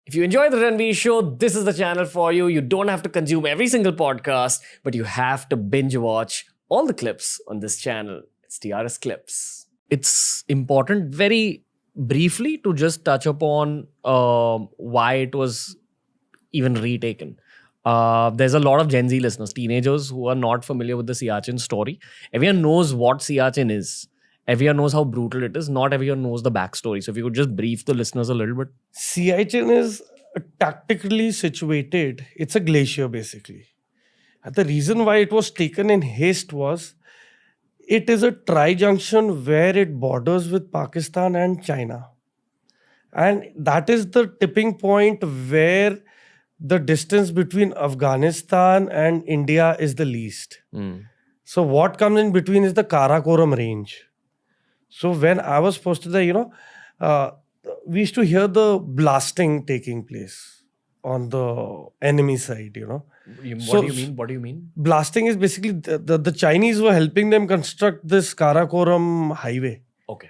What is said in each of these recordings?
If you enjoy the Ranveer show, this is the channel for you. You don't have to consume every single podcast, but you have to binge watch all the clips on this channel. It's TRS Clips. It's important very briefly to just touch upon why it was even retaken. There's a lot of Gen Z listeners, teenagers who are not familiar with the Siachen story. Everyone knows what Siachen is. Everyone knows how brutal it is. Not everyone knows the backstory. So if you could just brief the listeners a little bit. Siachen is tactically situated. It's a glacier, basically. And the reason why it was taken in haste was it is a tri-junction where it borders with Pakistan and China. And that is the tipping point where the distance between Afghanistan and India is the least. So what comes in between is the Karakoram range. So when I was posted there, we used to hear the blasting taking place on the enemy side, What do you mean? Blasting is basically the Chinese were helping them construct this Karakoram highway. Okay.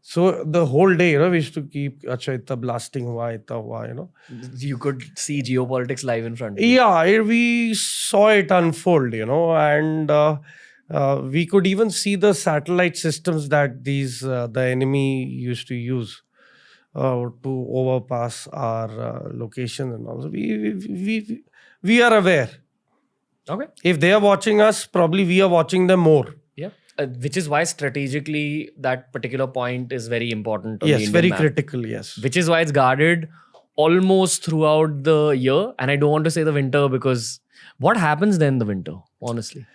So the whole day, we used to keep, acha, itta blasting hua, You could see geopolitics live in front of you. Yeah, we saw it unfold, and we could even see the satellite systems that the enemy used to use to overpass our location and all. So we are aware. Okay. If they are watching us, probably we are watching them more. Yeah. Which is why strategically that particular point is very important. On Yes, the Indian very map. critical, yes. Which is why it's guarded almost throughout the year. And I don't want to say the winter because what happens then in the winter, honestly?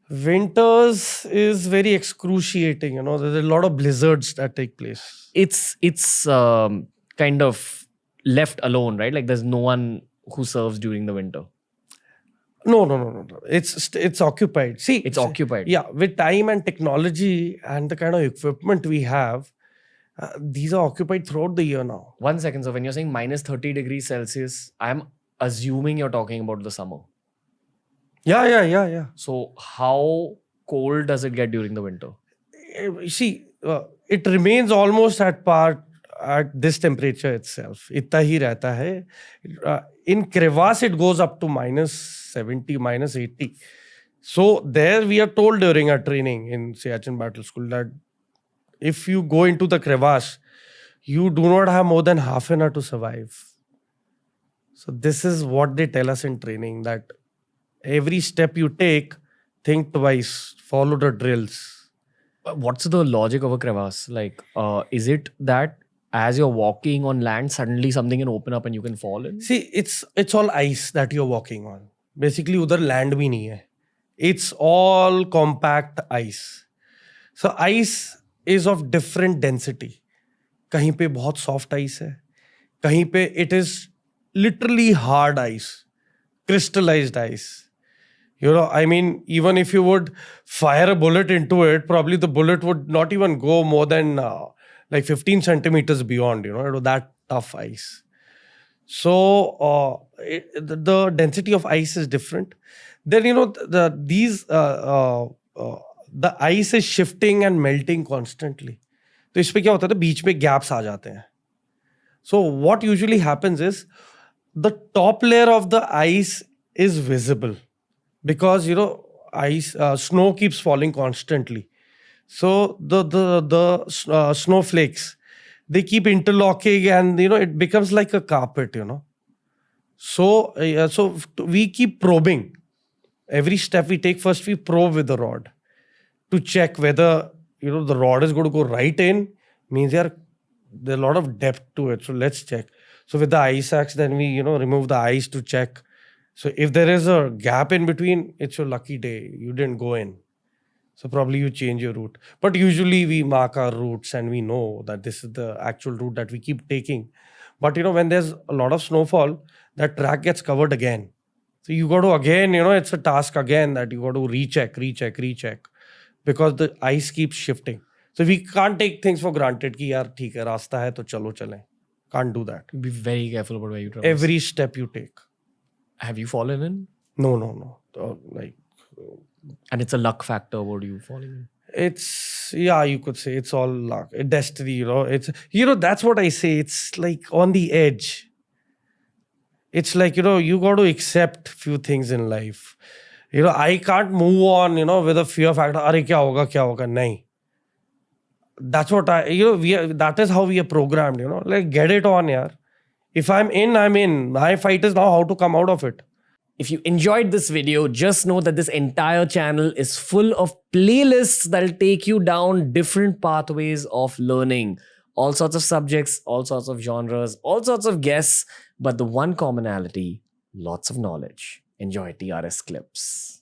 Winters is very excruciating, There's a lot of blizzards that take place. It's kind of left alone, right? Like there's no one who serves during the winter. No. It's occupied. See, It's occupied. Yeah, with time and technology and the kind of equipment we have, these are occupied throughout the year now. 1 second. So when you're saying minus 30 degrees Celsius, I'm assuming you're talking about the summer. Yeah. So how cold does it get during the winter? See, it remains almost at par at this temperature itself. Itta hi rehta hai. In crevasse, it goes up to minus 70, minus 80. So there we are told during our training in Siachen Battle School that if you go into the crevasse, you do not have more than half an hour to survive. So this is what they tell us in training, that every step you take, think twice, follow the drills. What's the logic of a crevasse? Like, is it that as you're walking on land, suddenly something can open up and you can fall in? See, it's all ice that you're walking on. Basically, udhar land bhi nahi hai. It's all compact ice. So ice is of different density. Kahin pe bahut soft ice hai. Kahin pe it is literally hard ice, crystallized ice. Even if you would fire a bullet into it, probably the bullet would not even go more than like 15 centimeters beyond, it was that tough ice. So the density of ice is different. Then, the ice is shifting and melting constantly. So इसमें क्या होता है, बीच में gaps आ जाते हैं. So what usually happens is the top layer of the ice is visible because, snow keeps falling constantly. So the snowflakes, they keep interlocking and, it becomes like a carpet, So we keep probing. Every step we take, first we probe with the rod to check whether, the rod is going to go right in, means there's a lot of depth to it. So let's check. So with the ice axe, then we, remove the ice to check. So if there is a gap in between, it's your lucky day. You didn't go in. So probably you change your route. But usually we mark our routes and we know that this is the actual route that we keep taking. But, when there's a lot of snowfall, that track gets covered again. So you got to again, it's a task again that you got to recheck. Because the ice keeps shifting. So we can't take things for granted ki yaar theek hai, rasta hai to chalo chale. Can't do that. Be very careful about where you travel. Every step you take. Have you fallen in? No. And it's a luck factor about you falling in. It's, you could say it's all luck. Destiny, It's, that's what I say. It's like on the edge. it's like, you got to accept few things in life. I can't move on, with a fear factor. Are kya hoga? Nahi. That's what that is how we are programmed, like get it on, yaar. If I'm in, I'm in. My fight is now how to come out of it. If you enjoyed this video, just know that this entire channel is full of playlists that'll take you down different pathways of learning. All sorts of subjects, all sorts of genres, all sorts of guests, but the one commonality, lots of knowledge. Enjoy TRS clips.